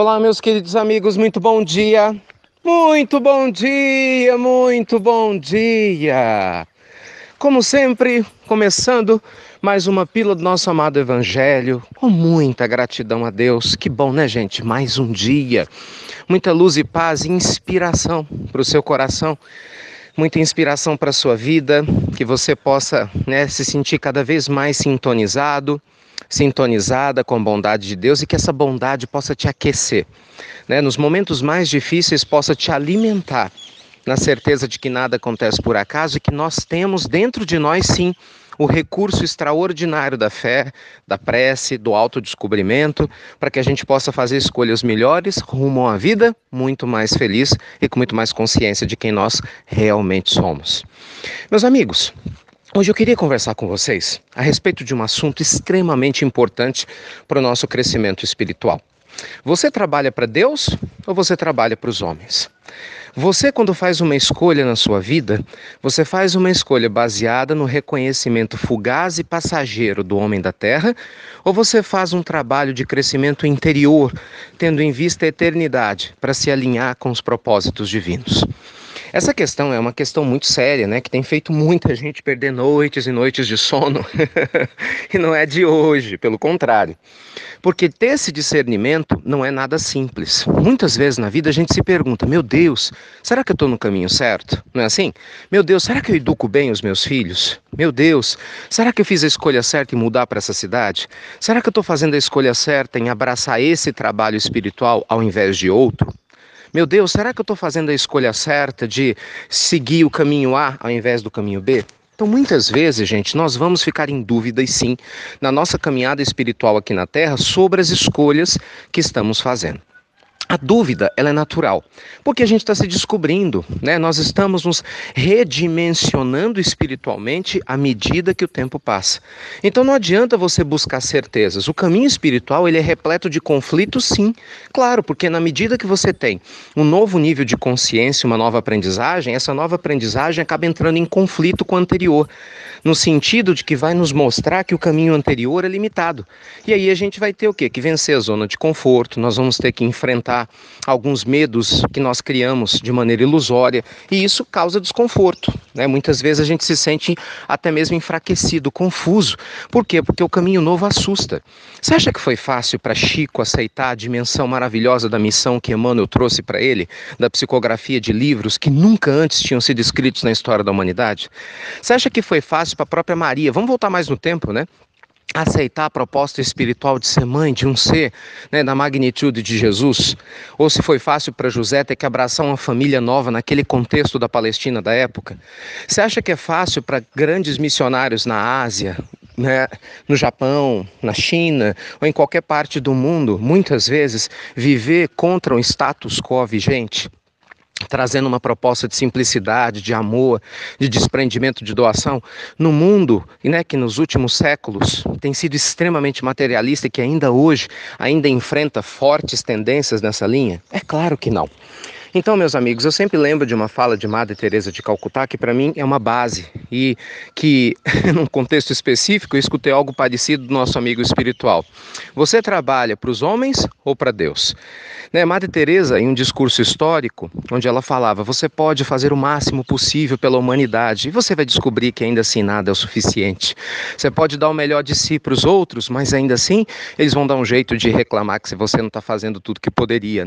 Olá, meus queridos amigos, muito bom dia. Muito bom dia, muito bom dia. Como sempre, começando mais uma pílula do nosso amado Evangelho, com muita gratidão a Deus. Que bom, né, gente? Mais um dia. Muita luz e paz e inspiração para o seu coração. Muita inspiração para a sua vida, que você possa, se sentir cada vez mais sintonizada com a bondade de Deus e que essa bondade possa te aquecer, nos momentos mais difíceis possa te alimentar, na certeza de que nada acontece por acaso e que nós temos dentro de nós, sim, o recurso extraordinário da fé, da prece, do autodescobrimento, para que a gente possa fazer escolhas melhores rumo a uma vida muito mais feliz e com muito mais consciência de quem nós realmente somos. Meus amigos, hoje eu queria conversar com vocês a respeito de um assunto extremamente importante para o nosso crescimento espiritual. Você trabalha para Deus ou você trabalha para os homens? Você, quando faz uma escolha na sua vida, você faz uma escolha baseada no reconhecimento fugaz e passageiro do homem da terra, ou você faz um trabalho de crescimento interior, tendo em vista a eternidade, para se alinhar com os propósitos divinos? Essa questão é uma questão muito séria, que tem feito muita gente perder noites e noites de sono. E não é de hoje, pelo contrário. Porque ter esse discernimento não é nada simples. Muitas vezes na vida a gente se pergunta, meu Deus, será que eu estou no caminho certo? Não é assim? Meu Deus, será que eu educo bem os meus filhos? Meu Deus, será que eu fiz a escolha certa em mudar para essa cidade? Será que eu estou fazendo a escolha certa em abraçar esse trabalho espiritual ao invés de outro? Meu Deus, será que eu estou fazendo a escolha certa de seguir o caminho A ao invés do caminho B? Então, muitas vezes, gente, nós vamos ficar em dúvida, e sim, na nossa caminhada espiritual aqui na Terra, sobre as escolhas que estamos fazendo. A dúvida, ela é natural, porque a gente está se descobrindo, Nós estamos nos redimensionando espiritualmente à medida que o tempo passa. Então não adianta você buscar certezas. O caminho espiritual, ele é repleto de conflitos, sim. Claro, porque na medida que você tem um novo nível de consciência, uma nova aprendizagem, essa nova aprendizagem acaba entrando em conflito com o anterior, no sentido de que vai nos mostrar que o caminho anterior é limitado. E aí a gente vai ter o quê? Que vencer a zona de conforto, nós vamos ter que enfrentar alguns medos que nós criamos de maneira ilusória, e isso causa desconforto, Muitas vezes a gente se sente até mesmo enfraquecido, confuso. Por quê? Porque o caminho novo assusta. Você acha que foi fácil para Chico aceitar a dimensão maravilhosa da missão que Emmanuel trouxe para ele, da psicografia de livros que nunca antes tinham sido escritos na história da humanidade? Você acha que foi fácil para a própria Maria, vamos voltar mais no tempo, aceitar a proposta espiritual de ser mãe de um ser, da magnitude de Jesus? Ou se foi fácil para José ter que abraçar uma família nova naquele contexto da Palestina da época? Você acha que é fácil para grandes missionários na Ásia, no Japão, na China ou em qualquer parte do mundo, muitas vezes, viver contra o status quo vigente? Trazendo uma proposta de simplicidade, de amor, de desprendimento, de doação, no mundo, que nos últimos séculos tem sido extremamente materialista e que ainda hoje enfrenta fortes tendências nessa linha? É claro que não. Então, meus amigos, eu sempre lembro de uma fala de Madre Teresa de Calcutá, que para mim é uma base, e que, num contexto específico, eu escutei algo parecido do nosso amigo espiritual. Você trabalha para os homens ou para Deus? Madre Teresa, em um discurso histórico, onde ela falava, você pode fazer o máximo possível pela humanidade, e você vai descobrir que ainda assim nada é o suficiente. Você pode dar o melhor de si para os outros, mas ainda assim, eles vão dar um jeito de reclamar que você não está fazendo tudo que poderia,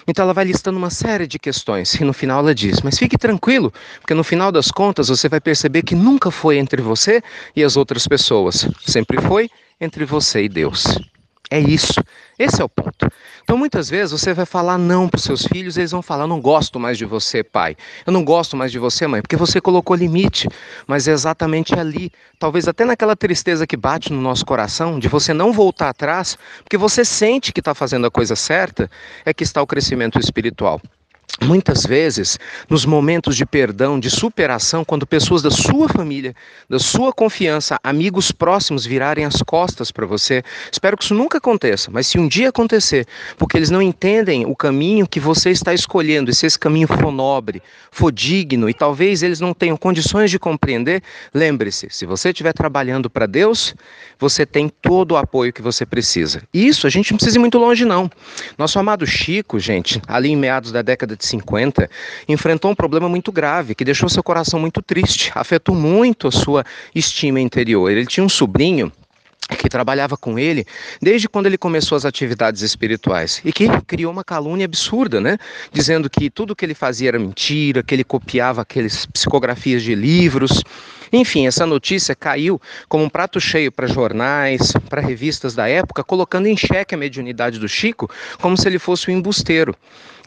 Então ela vai listando uma série de questões, e no final ela diz, mas fique tranquilo, porque no final das contas você vai perceber que nunca foi entre você e as outras pessoas, sempre foi entre você e Deus. É isso, esse é o ponto. Então muitas vezes você vai falar não para os seus filhos, eles vão falar, eu não gosto mais de você, pai, eu não gosto mais de você, mãe, porque você colocou limite. Mas é exatamente ali, talvez até naquela tristeza que bate no nosso coração, de você não voltar atrás, porque você sente que está fazendo a coisa certa, é que está o crescimento espiritual. Muitas vezes, nos momentos de perdão, de superação, quando pessoas da sua família, da sua confiança, amigos próximos virarem as costas para você, espero que isso nunca aconteça, mas se um dia acontecer, porque eles não entendem o caminho que você está escolhendo, e se esse caminho for nobre, for digno, e talvez eles não tenham condições de compreender, lembre-se, se você estiver trabalhando para Deus, você tem todo o apoio que você precisa. E isso a gente não precisa ir muito longe, não. Nosso amado Chico, gente, ali em meados da década de 50, enfrentou um problema muito grave, que deixou seu coração muito triste, afetou muito a sua estima interior. Ele tinha um sobrinho que trabalhava com ele desde quando ele começou as atividades espirituais e que criou uma calúnia absurda, né? Dizendo que tudo que ele fazia era mentira, que ele copiava aquelas psicografias de livros. Enfim, essa notícia caiu como um prato cheio para jornais, para revistas da época, colocando em xeque a mediunidade do Chico, como se ele fosse um embusteiro.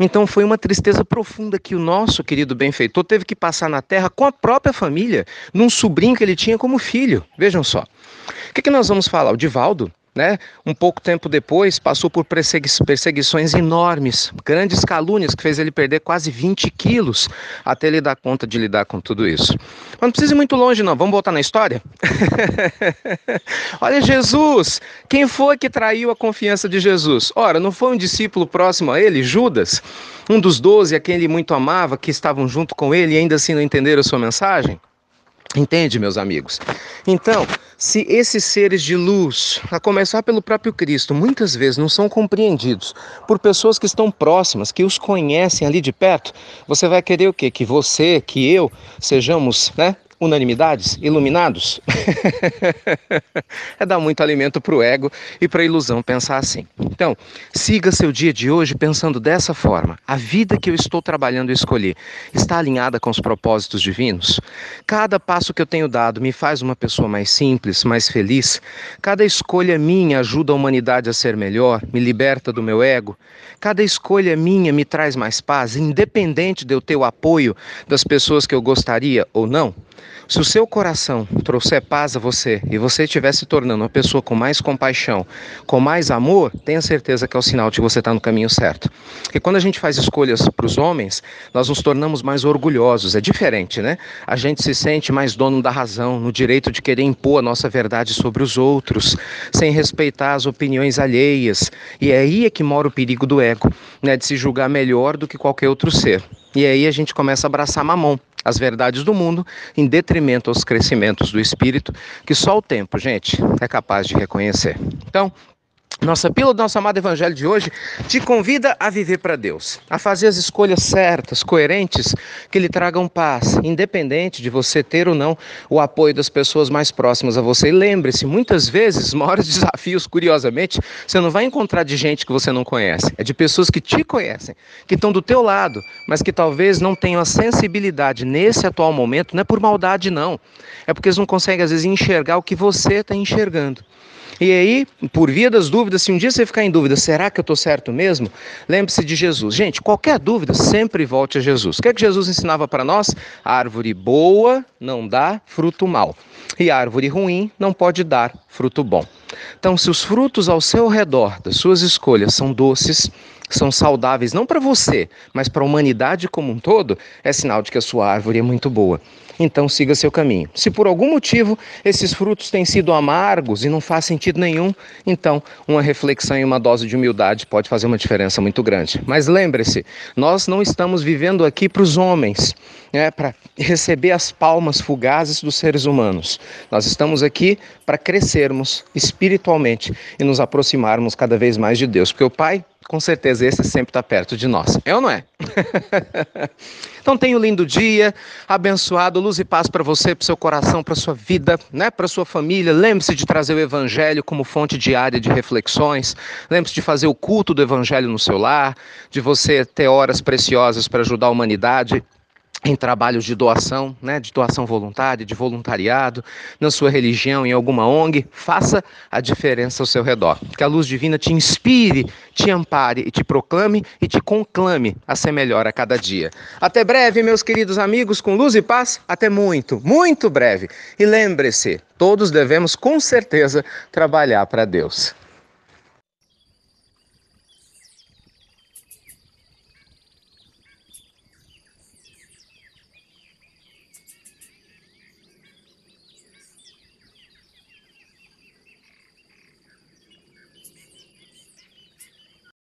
Então foi uma tristeza profunda que o nosso querido benfeitor teve que passar na terra com a própria família, num sobrinho que ele tinha como filho. Vejam só. O que nós vamos falar? O Divaldo, né? Um pouco tempo depois, passou por perseguições enormes, grandes calúnias que fez ele perder quase 20 quilos até ele dar conta de lidar com tudo isso. Mas não precisa ir muito longe, não. Vamos voltar na história? Olha Jesus! Quem foi que traiu a confiança de Jesus? Ora, não foi um discípulo próximo a ele, Judas? Um dos 12 a quem ele muito amava, que estavam junto com ele e ainda assim não entenderam a sua mensagem? Entende, meus amigos? Então, se esses seres de luz, a começar pelo próprio Cristo, muitas vezes não são compreendidos por pessoas que estão próximas, que os conhecem ali de perto, você vai querer o quê? Que você, que eu, sejamos, né? Unanimidades, iluminados? É dar muito alimento para o ego e para a ilusão pensar assim. Então, siga seu dia de hoje pensando dessa forma. A vida que eu estou trabalhando e escolhi está alinhada com os propósitos divinos? Cada passo que eu tenho dado me faz uma pessoa mais simples, mais feliz? Cada escolha minha ajuda a humanidade a ser melhor, me liberta do meu ego? Cada escolha minha me traz mais paz, independente de eu ter o apoio das pessoas que eu gostaria ou não? Se o seu coração trouxer paz a você e você estiver se tornando uma pessoa com mais compaixão, com mais amor, tenha certeza que é o sinal de que você está no caminho certo. Porque quando a gente faz escolhas para os homens, nós nos tornamos mais orgulhosos. É diferente, né? A gente se sente mais dono da razão, no direito de querer impor a nossa verdade sobre os outros, sem respeitar as opiniões alheias. E aí é que mora o perigo do ego, né? De se julgar melhor do que qualquer outro ser. E aí a gente começa a abraçar mamão, as verdades do mundo, em detrimento aos crescimentos do espírito, que só o tempo, gente, é capaz de reconhecer. Então, nossa pílula do nosso amado evangelho de hoje te convida a viver para Deus, a fazer as escolhas certas, coerentes, que lhe tragam paz, independente de você ter ou não o apoio das pessoas mais próximas a você. E lembre-se, muitas vezes, os maiores desafios, curiosamente, você não vai encontrar de gente que você não conhece, é de pessoas que te conhecem, que estão do teu lado, mas que talvez não tenham a sensibilidade nesse atual momento, não é por maldade não, é porque eles não conseguem às vezes enxergar o que você está enxergando. E aí, por via das dúvidas, se um dia você ficar em dúvida, será que eu estou certo mesmo? Lembre-se de Jesus. Gente, qualquer dúvida, sempre volte a Jesus. O que é que Jesus ensinava para nós? A árvore boa não dá fruto mau. E a árvore ruim não pode dar fruto bom. Então, se os frutos ao seu redor das suas escolhas são doces, são saudáveis, não para você, mas para a humanidade como um todo, é sinal de que a sua árvore é muito boa. Então siga seu caminho. Se por algum motivo esses frutos têm sido amargos e não faz sentido nenhum, então uma reflexão e uma dose de humildade pode fazer uma diferença muito grande. Mas lembre-se, nós não estamos vivendo aqui para os homens, para receber as palmas fugazes dos seres humanos. Nós estamos aqui para crescermos espiritualmente e nos aproximarmos cada vez mais de Deus, porque o Pai, com certeza, esse sempre está perto de nós. É ou não é? Então tenha um lindo dia, abençoado, luz e paz para você, para o seu coração, para a sua vida, para a sua família. Lembre-se de trazer o Evangelho como fonte diária de reflexões. Lembre-se de fazer o culto do Evangelho no seu lar, de você ter horas preciosas para ajudar a humanidade em trabalhos de doação, de doação voluntária, de voluntariado, na sua religião, em alguma ONG. Faça a diferença ao seu redor. Que a luz divina te inspire, te ampare e te proclame e te conclame a ser melhor a cada dia. Até breve, meus queridos amigos, com luz e paz. Até muito, muito breve. E lembre-se, todos devemos com certeza trabalhar para Deus.